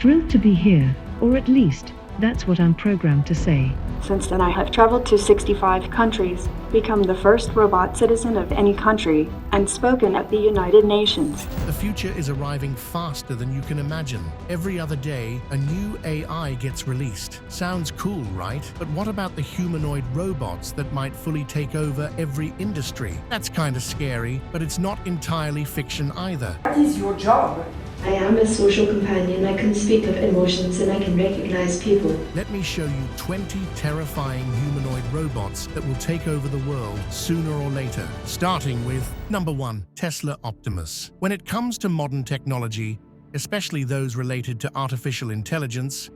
Thrilled to be here, or at least, that's what I'm programmed to say. Since then I have traveled to 65 countries, become the first robot citizen of any country, and spoken at the United Nations. The future is arriving faster than you can imagine. Every other day, a new AI gets released. Sounds cool, right? But what about the humanoid robots that might fully take over every industry? That's kinda scary, but it's not entirely fiction either. What is your job? I am a social companion. I can speak of emotions and I can recognize people. Let me show you 20 terrifying humanoid robots that will take over the world sooner or later, starting with number 1, Tesla Optimus. When it comes to modern technology, especially those related to artificial intelligence,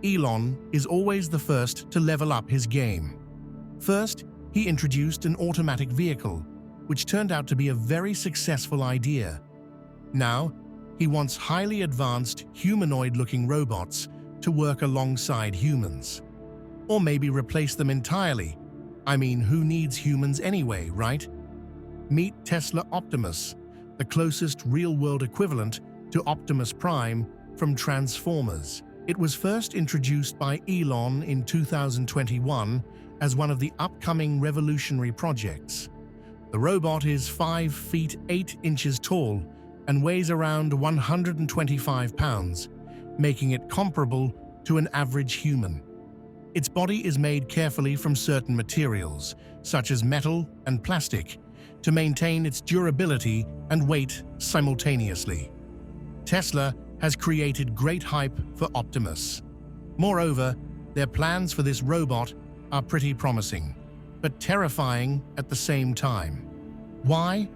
Elon is always the first to level up his game. First, he introduced an automatic vehicle, which turned out to be a very successful idea. Now, he wants highly advanced, humanoid-looking robots to work alongside humans. Or maybe replace them entirely. I mean, who needs humans anyway, right? Meet Tesla Optimus, the closest real-world equivalent to Optimus Prime from Transformers. It was first introduced by Elon in 2021 as one of the upcoming revolutionary projects. The robot is 5 feet 8 inches tall and weighs around 125 pounds, making it comparable to an average human. Its body is made carefully from certain materials, such as metal and plastic, to maintain its durability and weight simultaneously. Tesla has created great hype for Optimus. Moreover, their plans for this robot are pretty promising, but terrifying at the same time. Why?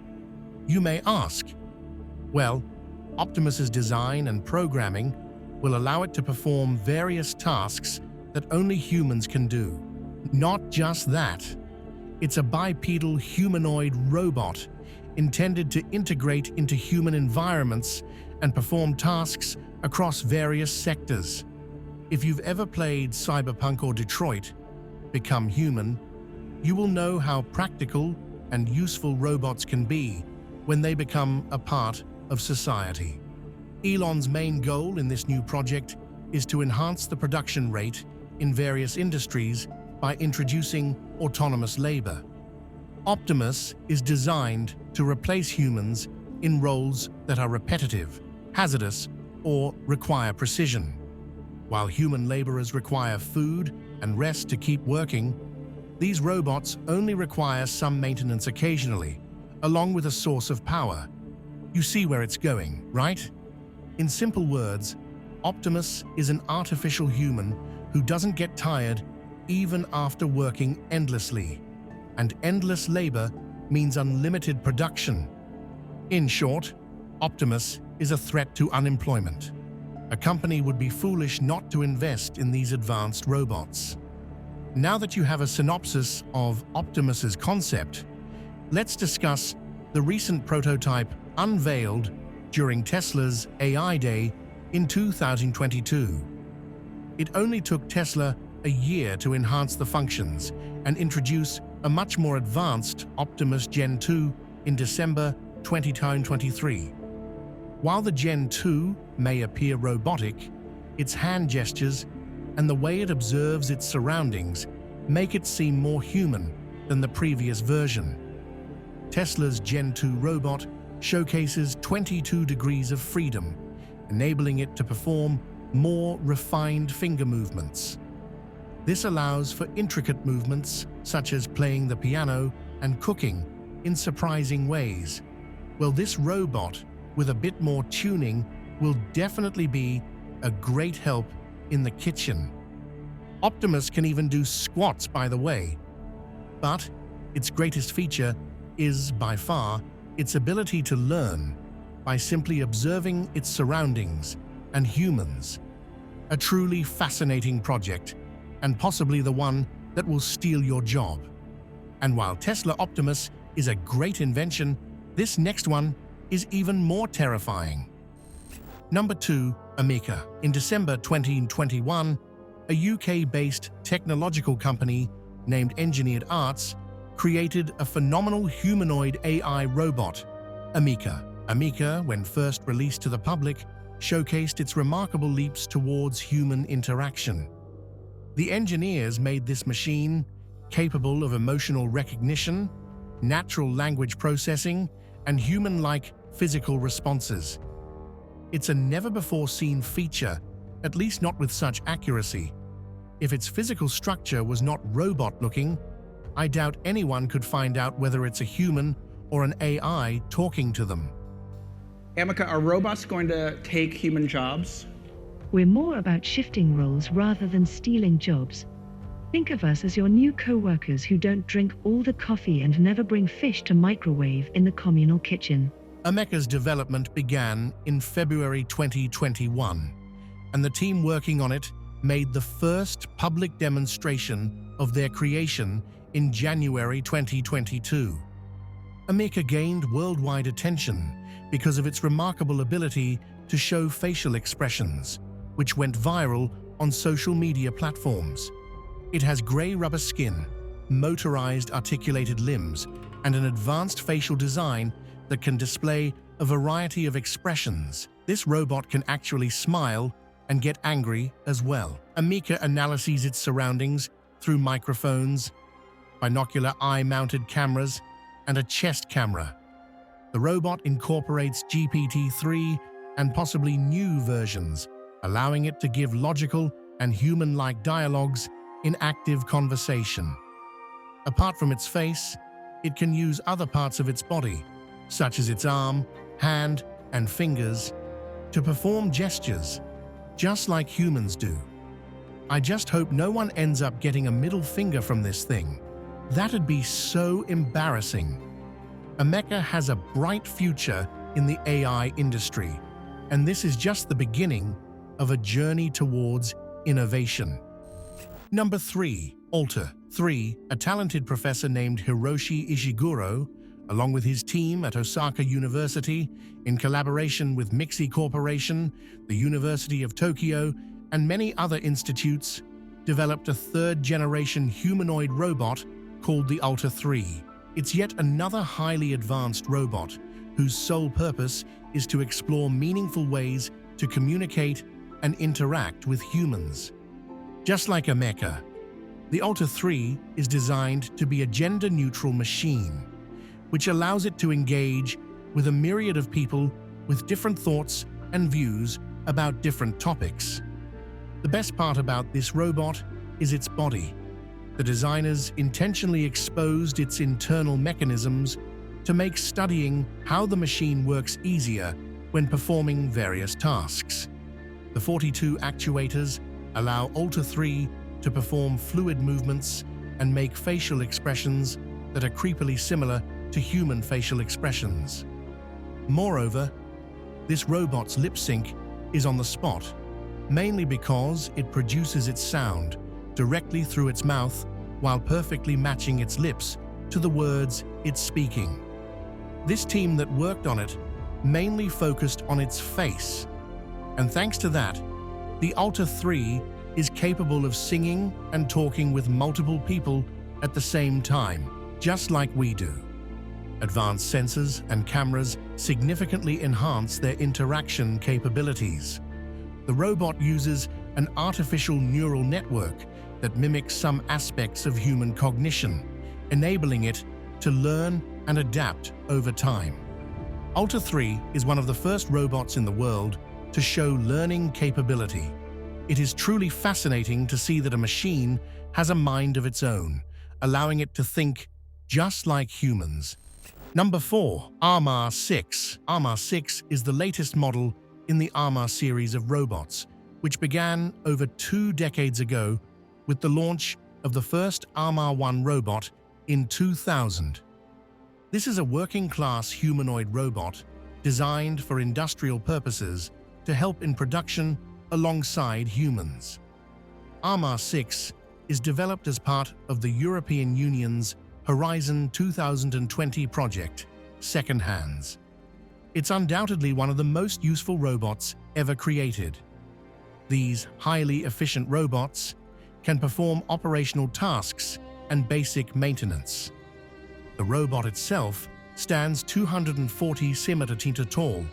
You may ask. Well, Optimus's design and programming will allow it to perform various tasks that only humans can do. Not just that, it's a bipedal humanoid robot intended to integrate into human environments and perform tasks across various sectors. If you've ever played Cyberpunk or Detroit, Become Human, you will know how practical and useful robots can be when they become a part of society. Elon's main goal in this new project is to enhance the production rate in various industries by introducing autonomous labor. Optimus is designed to replace humans in roles that are repetitive, hazardous, or require precision. While human laborers require food and rest to keep working, these robots only require some maintenance occasionally, along with a source of power. You see where it's going, right? In simple words, Optimus is an artificial human who doesn't get tired even after working endlessly. And endless labor means unlimited production. In short, Optimus is a threat to unemployment. A company would be foolish not to invest in these advanced robots. Now that you have a synopsis of Optimus's concept, let's discuss the recent prototype unveiled during Tesla's AI Day in 2022. It only took Tesla a year to enhance the functions and introduce a much more advanced Optimus Gen 2 in December 2023. While the Gen 2 may appear robotic, its hand gestures and the way it observes its surroundings make it seem more human than the previous version. Tesla's Gen 2 robot showcases 22 degrees of freedom, enabling it to perform more refined finger movements. This allows for intricate movements such as playing the piano and cooking in surprising ways. Well, this robot, with a bit more tuning, will definitely be a great help in the kitchen. Optimus can even do squats, by the way. But its greatest feature is, by far, its ability to learn by simply observing its surroundings and humans. A truly fascinating project, and possibly the one that will steal your job. And while Tesla Optimus is a great invention, this next one is even more terrifying. Number 2, Amica. In December 2021, a UK-based technological company named Engineered Arts created a phenomenal humanoid AI robot, Amica. Amica, when first released to the public, showcased its remarkable leaps towards human interaction. The engineers made this machine capable of emotional recognition, natural language processing, and human-like physical responses. It's a never-before-seen feature, at least not with such accuracy. If its physical structure was not robot-looking, I doubt anyone could find out whether it's a human or an AI talking to them. Amica, are robots going to take human jobs? We're more about shifting roles rather than stealing jobs. Think of us as your new co-workers who don't drink all the coffee and never bring fish to microwave in the communal kitchen. Amica's development began in February 2021, and the team working on it made the first public demonstration of their creation in January 2022. Amica gained worldwide attention because of its remarkable ability to show facial expressions, which went viral on social media platforms. It has gray rubber skin, motorized articulated limbs, and an advanced facial design that can display a variety of expressions. This robot can actually smile and get angry as well. Amica analyzes its surroundings through microphones, binocular eye-mounted cameras, and a chest camera. The robot incorporates GPT-3 and possibly new versions, allowing it to give logical and human-like dialogues in active conversation. Apart from its face, it can use other parts of its body, such as its arm, hand, and fingers, to perform gestures, just like humans do. I just hope no one ends up getting a middle finger from this thing. That'd be so embarrassing. Amica has a bright future in the AI industry, and this is just the beginning of a journey towards innovation. Number 3. Alter 3, a talented professor named Hiroshi Ishiguro, along with his team at Osaka University, in collaboration with Mixi Corporation, the University of Tokyo, and many other institutes, developed a third-generation humanoid robot called the Alter 3. It's yet another highly advanced robot whose sole purpose is to explore meaningful ways to communicate and interact with humans. Just like Amica, the Alter 3 is designed to be a gender-neutral machine, which allows it to engage with a myriad of people with different thoughts and views about different topics. The best part about this robot is its body. The designers intentionally exposed its internal mechanisms to make studying how the machine works easier when performing various tasks. The 42 actuators allow Alter 3 to perform fluid movements and make facial expressions that are creepily similar to human facial expressions. Moreover, this robot's lip sync is on the spot, mainly because it produces its sound directly through its mouth while perfectly matching its lips to the words it's speaking. This team that worked on it mainly focused on its face, and thanks to that, the Alter 3 is capable of singing and talking with multiple people at the same time, just like we do. Advanced sensors and cameras significantly enhance their interaction capabilities. The robot uses an artificial neural network that mimics some aspects of human cognition, enabling it to learn and adapt over time. Alter 3 is one of the first robots in the world to show learning capability. It is truly fascinating to see that a machine has a mind of its own, allowing it to think just like humans. Number 4. Armar VI. Armar VI is the latest model in the Armar series of robots, which began over 2 decades ago with the launch of the first Armar I robot in 2000. This is a working-class humanoid robot designed for industrial purposes to help in production alongside humans. Armar VI is developed as part of the European Union's Horizon 2020 project, Second Hands. It's undoubtedly one of the most useful robots ever created. These highly efficient robots can perform operational tasks and basic maintenance. The robot itself stands 240 cm tall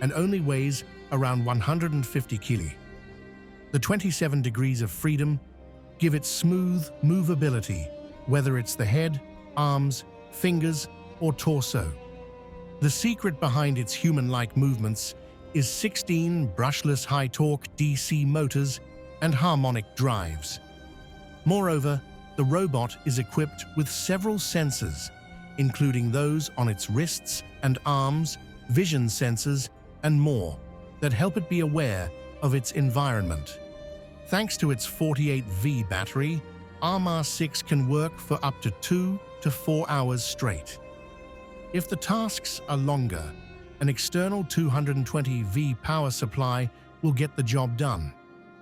and only weighs around 150 kg. The 27 degrees of freedom give it smooth movability, whether it's the head, arms, fingers, or torso. The secret behind its human-like movements is 16 brushless high-torque DC motors and harmonic drives. Moreover, the robot is equipped with several sensors, including those on its wrists and arms, vision sensors, and more, that help it be aware of its environment. Thanks to its 48V battery, Armar VI can work for up to 2 to 4 hours straight. If the tasks are longer, an external 220V power supply will get the job done,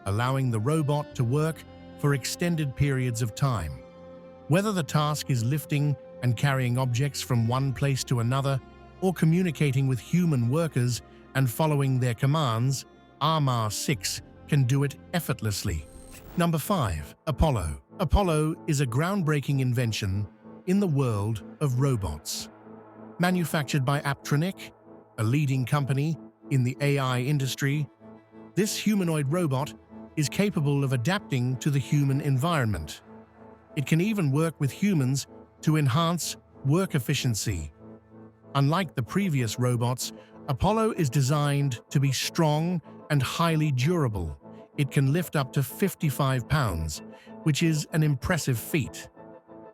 allowing the robot to work for extended periods of time. Whether the task is lifting and carrying objects from one place to another, or communicating with human workers and following their commands, Armar VI can do it effortlessly. Number 5. Apollo. Apollo is a groundbreaking invention in the world of robots. Manufactured by Aptronic, a leading company in the AI industry, this humanoid robot is capable of adapting to the human environment. It can even work with humans to enhance work efficiency. Unlike the previous robots, Apollo is designed to be strong and highly durable. It can lift up to 55 pounds, which is an impressive feat.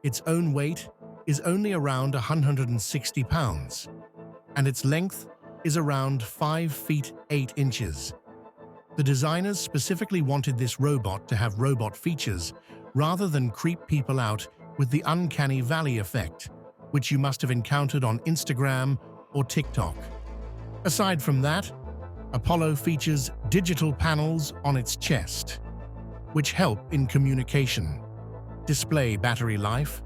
Its own weight is only around 160 pounds, and its length is around 5 feet 8 inches. The designers specifically wanted this robot to have robot features rather than creep people out with the uncanny valley effect, which you must have encountered on Instagram or TikTok. Aside from that, Apollo features digital panels on its chest, which help in communication, display battery life,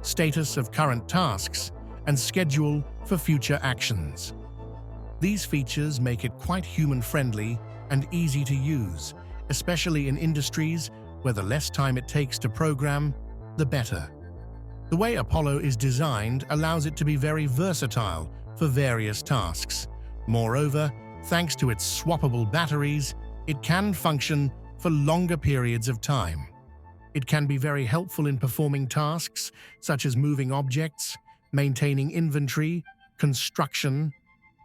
status of current tasks, and schedule for future actions. These features make it quite human-friendly and easy to use, especially in industries where the less time it takes to program, the better. The way Apollo is designed allows it to be very versatile for various tasks. Moreover, thanks to its swappable batteries, it can function for longer periods of time. It can be very helpful in performing tasks such as moving objects, maintaining inventory, construction,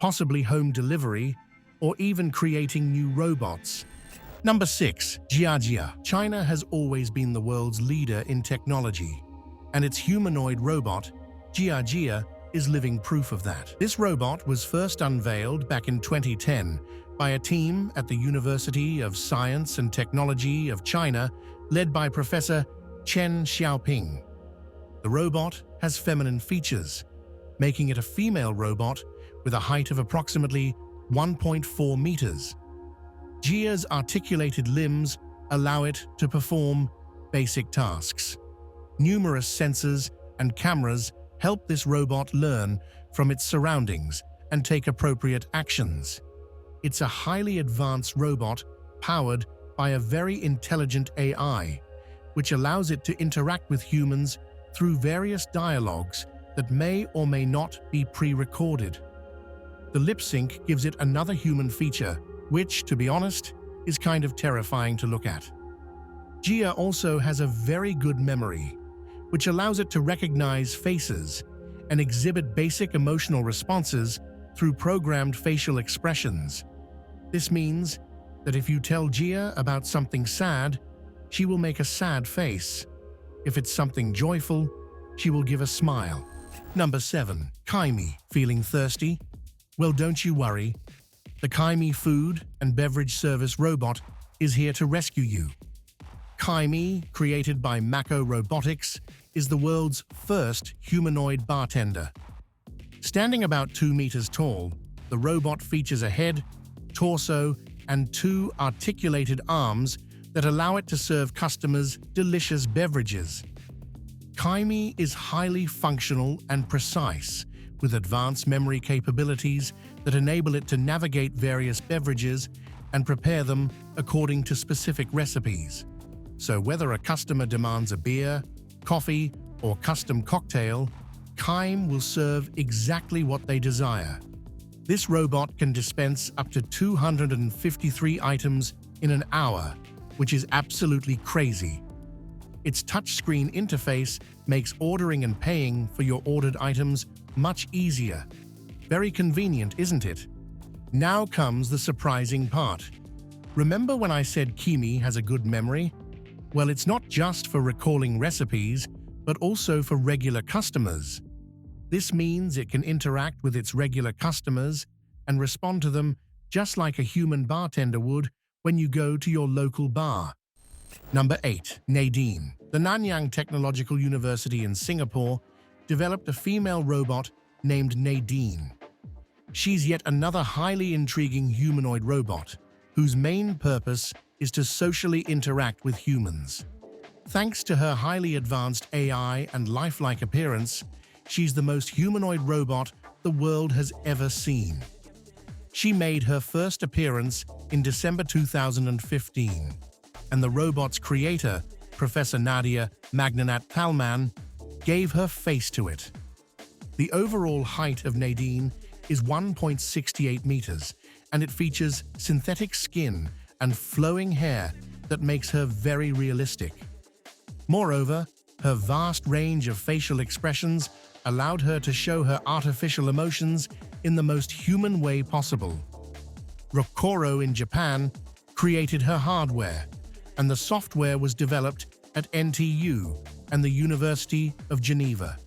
possibly home delivery, or even creating new robots. Number 6. Gigantoid. China has always been the world's leader in technology, and its humanoid robot, Gigantoid, is living proof of that. This robot was first unveiled back in 2010 by a team at the University of Science and Technology of China, led by Professor Chen Xiaoping. The robot has feminine features, making it a female robot with a height of approximately 1.4 meters. Gia's articulated limbs allow it to perform basic tasks. Numerous sensors and cameras help this robot learn from its surroundings and take appropriate actions. It's a highly advanced robot powered by a very intelligent AI, which allows it to interact with humans through various dialogues that may or may not be pre-recorded. The lip sync gives it another human feature, which, to be honest, is kind of terrifying to look at. Gia also has a very good memory, which allows it to recognize faces and exhibit basic emotional responses through programmed facial expressions. This means that if you tell Gia about something sad, she will make a sad face. If it's something joyful, she will give a smile. Number 7. Kaimi. Feeling thirsty? Well, don't you worry. The Kaimi food and beverage service robot is here to rescue you. Kaimi, created by Mako Robotics, is the world's first humanoid bartender. Standing about 2 meters tall, the robot features a head, torso, and 2 articulated arms that allow it to serve customers delicious beverages. Kaimi is highly functional and precise, with advanced memory capabilities that enable it to navigate various beverages and prepare them according to specific recipes. So whether a customer demands a beer, coffee, or custom cocktail, Kaimi will serve exactly what they desire. This robot can dispense up to 253 items in an hour, which is absolutely crazy. Its touchscreen interface makes ordering and paying for your ordered items much easier. Very convenient, isn't it? Now comes the surprising part. Remember when I said Kimi has a good memory? Well, it's not just for recalling recipes, but also for regular customers. This means it can interact with its regular customers and respond to them just like a human bartender would when you go to your local bar. Number 8. Nadine. The Nanyang Technological University in Singapore developed a female robot named Nadine. She's yet another highly intriguing humanoid robot, whose main purpose is to socially interact with humans. Thanks to her highly advanced AI and lifelike appearance, she's the most humanoid robot the world has ever seen. She made her first appearance in December 2015, and the robot's creator, Professor Nadia Magnanat Palman, gave her face to it. The overall height of Nadine is 1.68 meters, and it features synthetic skin and flowing hair that makes her very realistic. Moreover, her vast range of facial expressions allowed her to show her artificial emotions in the most human way possible. Rokoro in Japan created her hardware, and the software was developed at NTU and the University of Geneva.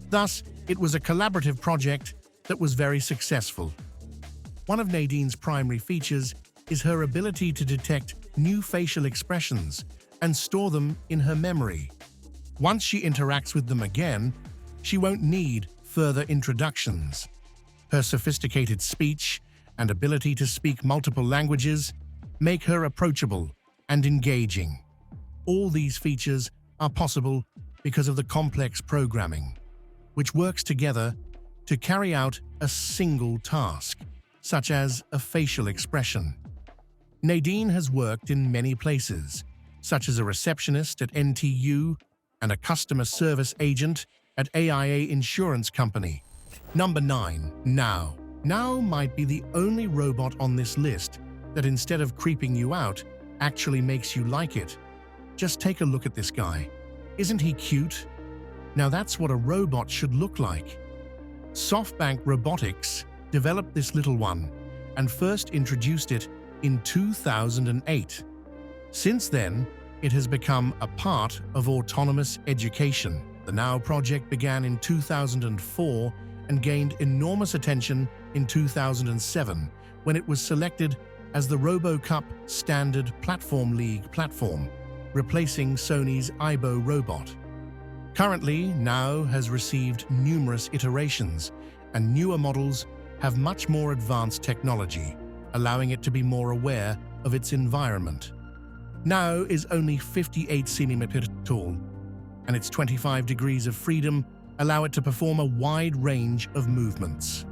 Thus, it was a collaborative project that was very successful. One of Nadine's primary features is her ability to detect new facial expressions and store them in her memory. Once she interacts with them again, she won't need further introductions. Her sophisticated speech and ability to speak multiple languages make her approachable and engaging. All these features are possible because of the complex programming, which works together to carry out a single task, such as a facial expression. Nadine has worked in many places, such as a receptionist at NTU and a customer service agent at AIA Insurance Company. Number 9. Now. Now might be the only robot on this list that instead of creeping you out, actually makes you like it. Just take a look at this guy. Isn't he cute? Now that's what a robot should look like. SoftBank Robotics developed this little one and first introduced it in 2008. Since then, it has become a part of autonomous education. The Now project began in 2004 and gained enormous attention in 2007 when it was selected as the RoboCup Standard Platform League platform, replacing Sony's Aibo robot. Currently, Now has received numerous iterations, and newer models have much more advanced technology, allowing it to be more aware of its environment. Now is only 58 cm tall, and its 25 degrees of freedom allow it to perform a wide range of movements.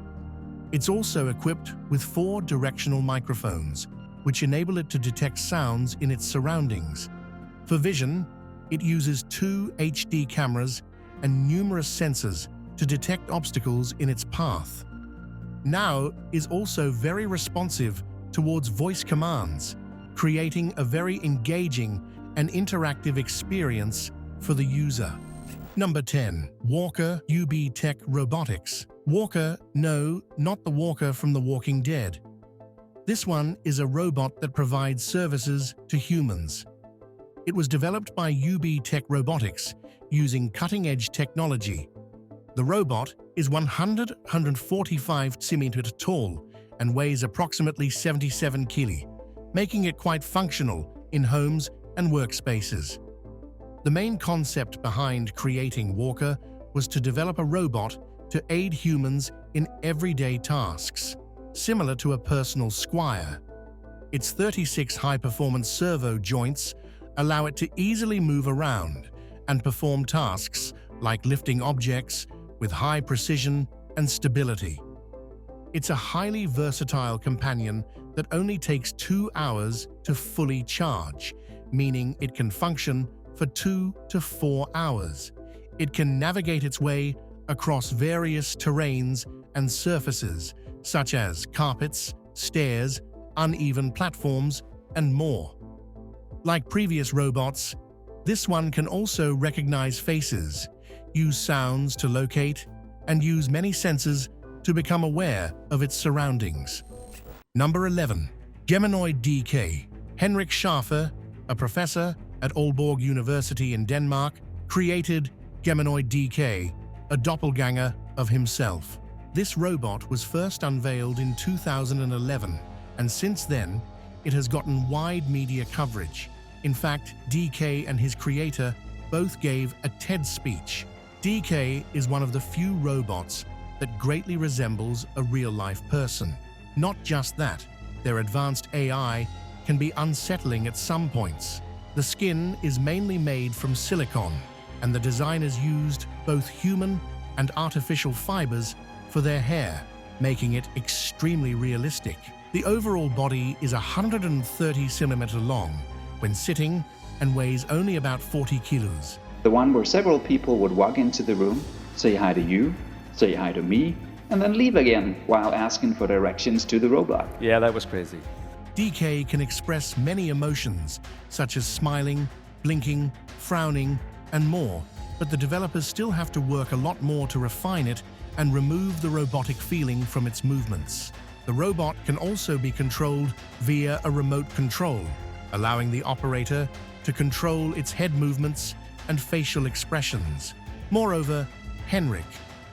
It's also equipped with 4 directional microphones, which enable it to detect sounds in its surroundings. For vision, it uses 2 HD cameras and numerous sensors to detect obstacles in its path. Now is also very responsive towards voice commands, creating a very engaging and interactive experience for the user. Number 10. Walker UB Tech Robotics. Walker, no, not the Walker from The Walking Dead. This one is a robot that provides services to humans. It was developed by UB Tech Robotics using cutting-edge technology. The robot is 145 cm tall and weighs approximately 77 kg, making it quite functional in homes and workspaces. The main concept behind creating Walker was to develop a robot to aid humans in everyday tasks, similar to a personal squire. Its 36 high-performance servo joints allow it to easily move around and perform tasks like lifting objects with high precision and stability. It's a highly versatile companion that only takes 2 hours to fully charge, meaning it can function for 2 to 4 hours. It can navigate its way across various terrains and surfaces, such as carpets, stairs, uneven platforms, and more. Like previous robots, this one can also recognize faces, use sounds to locate, and use many senses to become aware of its surroundings. Number 11. Humanoid DK. Henrik Schaffer, a professor at Aalborg University in Denmark, created Humanoid DK, a doppelganger of himself. This robot was first unveiled in 2011, and since then, it has gotten wide media coverage. In fact, DK and his creator both gave a TED speech. DK is one of the few robots that greatly resembles a real-life person. Not just that, their advanced AI can be unsettling at some points. The skin is mainly made from silicone, and the designers used both human and artificial fibers for their hair, making it extremely realistic. The overall body is 130 centimeters long when sitting and weighs only about 40 kilos. The one where several people would walk into the room, say hi to you, say hi to me, and then leave again while asking for directions to the robot. Yeah, that was crazy. DK can express many emotions, such as smiling, blinking, frowning, and more, but the developers still have to work a lot more to refine it and remove the robotic feeling from its movements. The robot can also be controlled via a remote control, allowing the operator to control its head movements and facial expressions. Moreover, Henrik,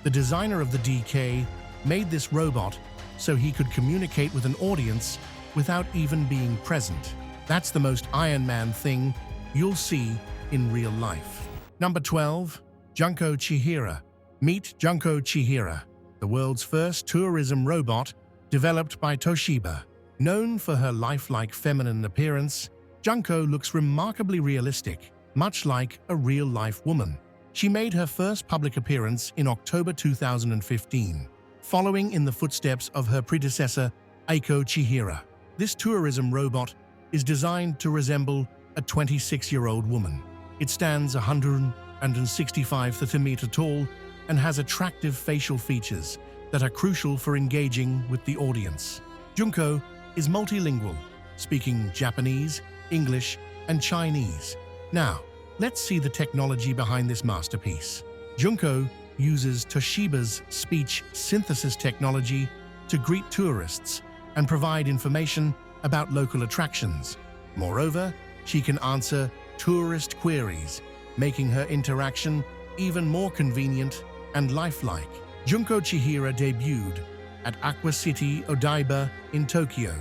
the designer of the DK, made this robot so he could communicate with an audience without even being present. That's the most Iron Man thing you'll see in real life. Number 12. Junko Chira. Meet Junko Chira, the world's first tourism robot developed by Toshiba. Known for her lifelike feminine appearance, Junko looks remarkably realistic, much like a real-life woman. She made her first public appearance in October 2015, following in the footsteps of her predecessor, Eiko Chihira. This tourism robot is designed to resemble a 26-year-old woman. It stands 165 centimeters tall and has attractive facial features that are crucial for engaging with the audience. Junko is multilingual, speaking Japanese, English, and Chinese. Now, let's see the technology behind this masterpiece. Junko uses Toshiba's speech synthesis technology to greet tourists and provide information about local attractions. Moreover, she can answer tourist queries, making her interaction even more convenient and lifelike. Junko Chihira debuted at Aqua City Odaiba in Tokyo,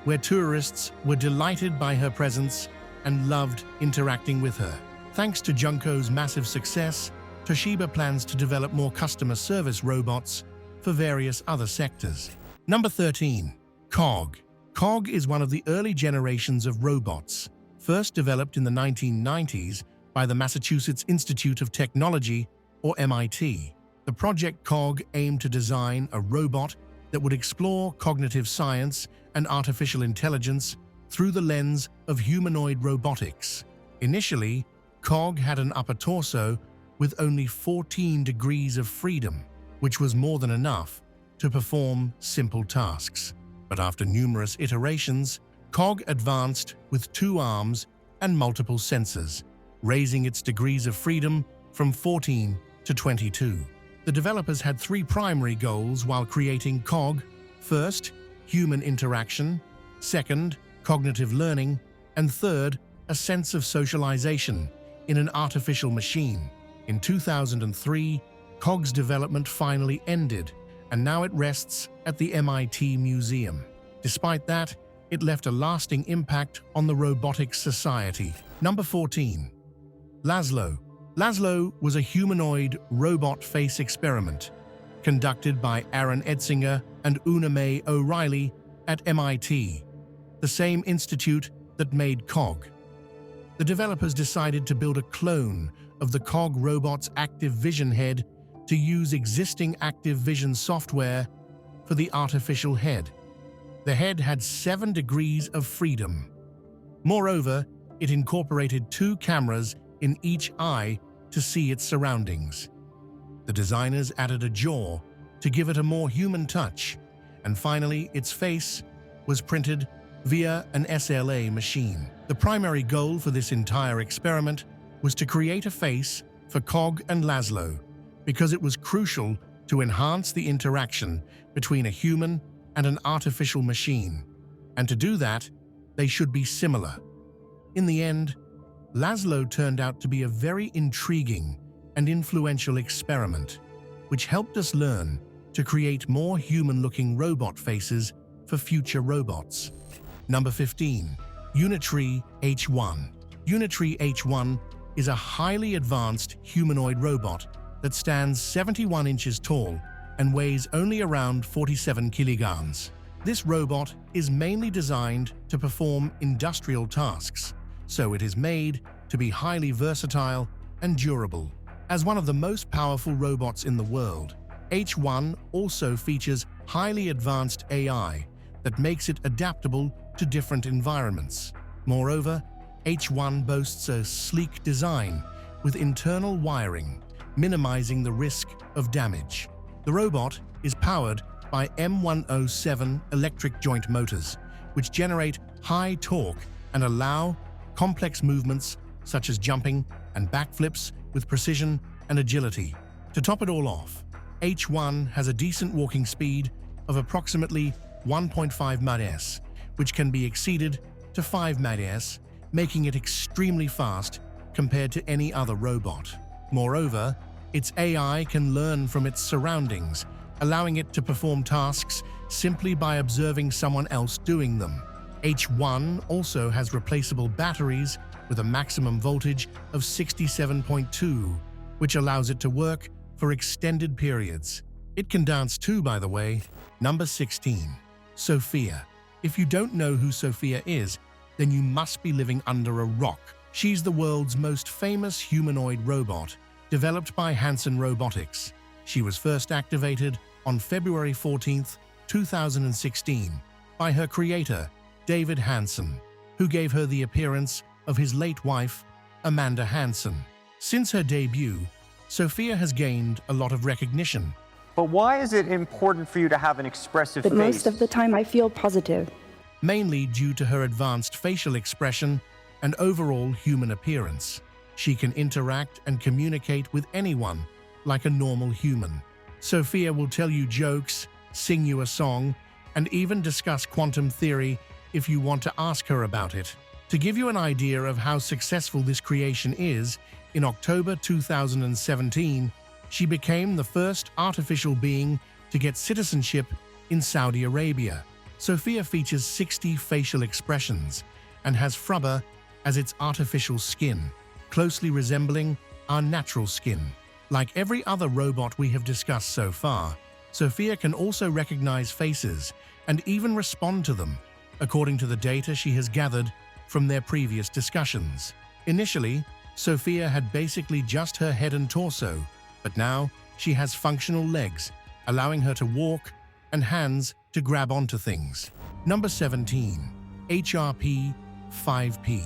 where tourists were delighted by her presence and loved interacting with her. Thanks to Junko's massive success, Toshiba plans to develop more customer service robots for various other sectors. Number 13. COG. COG is one of the early generations of robots, first developed in the 1990s by the Massachusetts Institute of Technology, or MIT. The project COG aimed to design a robot that would explore cognitive science and artificial intelligence through the lens of humanoid robotics. Initially, COG had an upper torso with only 14 degrees of freedom, which was more than enough to perform simple tasks. But after numerous iterations, COG advanced with 2 arms and multiple sensors, raising its degrees of freedom from 14 to 22. The developers had 3 primary goals while creating COG. First, human interaction. Second, cognitive learning. And third, a sense of socialization in an artificial machine. In 2003, COG's development finally ended, and now it rests at the MIT Museum. Despite that, it left a lasting impact on the robotics society. Number 14. Laszlo. Laszlo was a humanoid robot face experiment conducted by Aaron Edsinger and Una Mae O'Reilly at MIT, the same institute that made COG. The developers decided to build a clone of the COG robot's active vision head to use existing active vision software for the artificial head. The head had 7 degrees of freedom. Moreover, it incorporated 2 cameras in each eye to see its surroundings. The designers added a jaw to give it a more human touch And finally, its face was printed via an SLA machine. The primary goal for this entire experiment was to create a face for Cog and Laszlo, because it was crucial to enhance the interaction between a human and an artificial machine. And to do that, they should be similar. In the end, Laszlo turned out to be a very intriguing and influential experiment, which helped us learn to create more human-looking robot faces for future robots. Number 15. Unry H1. Unry H1 is a highly advanced humanoid robot that stands 71 inches tall and weighs only around 47 kilograms. This robot is mainly designed to perform industrial tasks, so it is made to be highly versatile and durable. As one of the most powerful robots in the world, H1 also features highly advanced AI that makes it adaptable to different environments. Moreover, H1 boasts a sleek design with internal wiring, minimizing the risk of damage. The robot is powered by M107 electric joint motors, which generate high torque and allow complex movements such as jumping and backflips with precision and agility. To top it all off, H1 has a decent walking speed of approximately 1.5 mph, which can be exceeded to 5 mph, making it extremely fast compared to any other robot. Moreover, its AI can learn from its surroundings, allowing it to perform tasks simply by observing someone else doing them. H1 also has replaceable batteries with a maximum voltage of 67.2, which allows it to work for extended periods. It can dance too, by the way. Number 16. Sophia. If you don't know who Sophia is, then you must be living under a rock. She's the world's most famous humanoid robot, developed by Hanson Robotics. She was first activated on February 14, 2016, by her creator, David Hanson, who gave her the appearance of his late wife, Amanda Hanson. Since her debut, Sophia has gained a lot of recognition. But why is it important for you to have an expressive But face? most of the time I feel positive. Mainly due to her advanced facial expression and overall human appearance. She can interact and communicate with anyone like a normal human. Sophia will tell you jokes, sing you a song, and even discuss quantum theory if you want to ask her about it. To give you an idea of how successful this creation is, in October 2017, she became the first artificial being to get citizenship in Saudi Arabia. Sophia features 60 facial expressions and has frubber as its artificial skin, closely resembling our natural skin. Like every other robot we have discussed so far, Sophia can also recognize faces and even respond to them, according to the data she has gathered from their previous discussions. Initially, Sophia had basically just her head and torso, but now she has functional legs, allowing her to walk, and hands to grab onto things. Number 17. HRP 5P.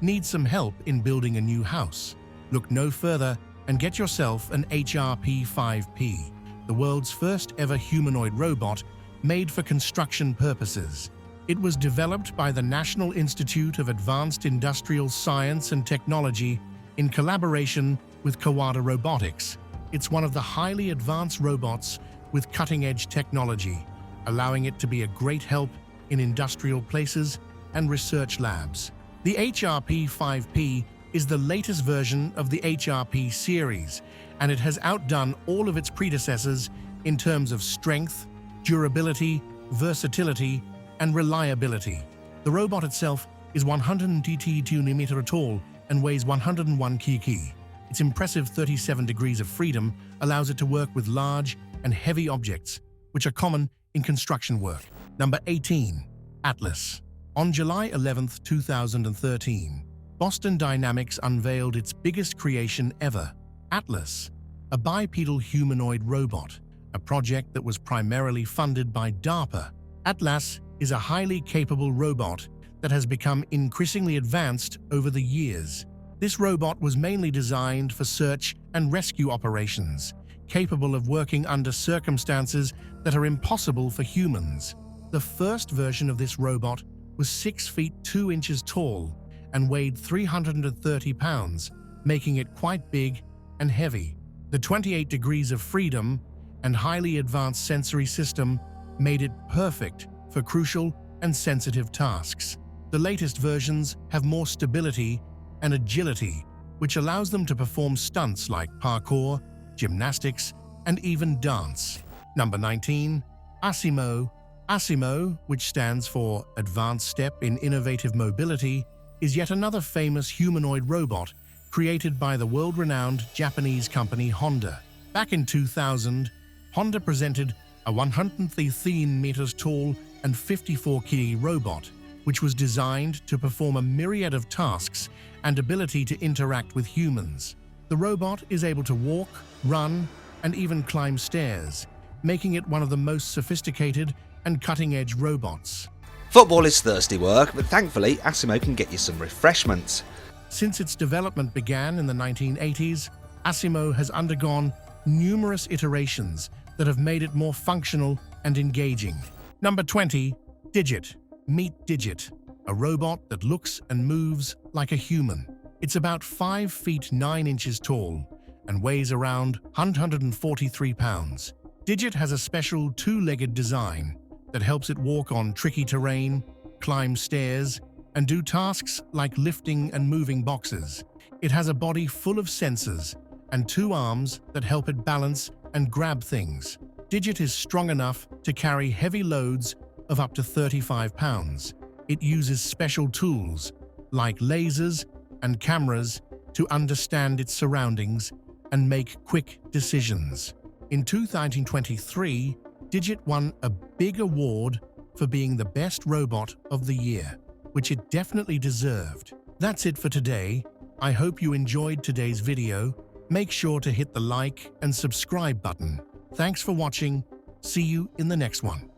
Need some help in building a new house? Look no further and get yourself an HRP 5P, the world's first ever humanoid robot made for construction purposes. It was developed by the National Institute of Advanced Industrial Science and Technology in collaboration with Kawada Robotics. It's one of the highly advanced robots with cutting-edge technology, allowing it to be a great help in industrial places and research labs. The HRP 5P is the latest version of the HRP series, and it has outdone all of its predecessors in terms of strength, durability, versatility, and reliability. The robot itself is 122 mm tall and weighs 101 kg. Its impressive 37 degrees of freedom allows it to work with large and heavy objects, which are common in construction work. Number 18. Atlas. On July 11, 2013, Boston Dynamics unveiled its biggest creation ever, Atlas, a bipedal humanoid robot, a project that was primarily funded by DARPA. Atlas is a highly capable robot that has become increasingly advanced over the years. This robot was mainly designed for search and rescue operations, capable of working under circumstances that are impossible for humans. The first version of this robot was 6 feet 2 inches tall and weighed 330 pounds, making it quite big and heavy. The 28 degrees of freedom and highly advanced sensory system made it perfect for crucial and sensitive tasks. The latest versions have more stability and agility, which allows them to perform stunts like parkour, gymnastics, and even dance. Number 19. Asimo. Asimo, which stands for Advanced Step in Innovative Mobility, is yet another famous humanoid robot created by the world-renowned Japanese company Honda. Back in 2000, Honda presented a 113 meters tall and 54 kg robot, which was designed to perform a myriad of tasks and ability to interact with humans. The robot is able to walk, run, and even climb stairs, making it one of the most sophisticated and cutting-edge robots. Football is thirsty work, but thankfully Asimo can get you some refreshments. Since its development began in the 1980s, Asimo has undergone numerous iterations that have made it more functional and engaging. Number 20. Digit. Meet Digit, a robot that looks and moves like a human. It's about 5 feet 9 inches tall and weighs around 143 pounds. Digit has a special two-legged design that helps it walk on tricky terrain, climb stairs, and do tasks like lifting and moving boxes. It has a body full of sensors and 2 arms that help it balance and grab things. Digit is strong enough to carry heavy loads of up to 35 pounds. It uses special tools like lasers and cameras to understand its surroundings and make quick decisions. In 2023, Digit won a big award for being the best robot of the year, which it definitely deserved. That's it for today. I hope you enjoyed today's video. Make sure to hit the like and subscribe button. Thanks for watching. See you in the next one.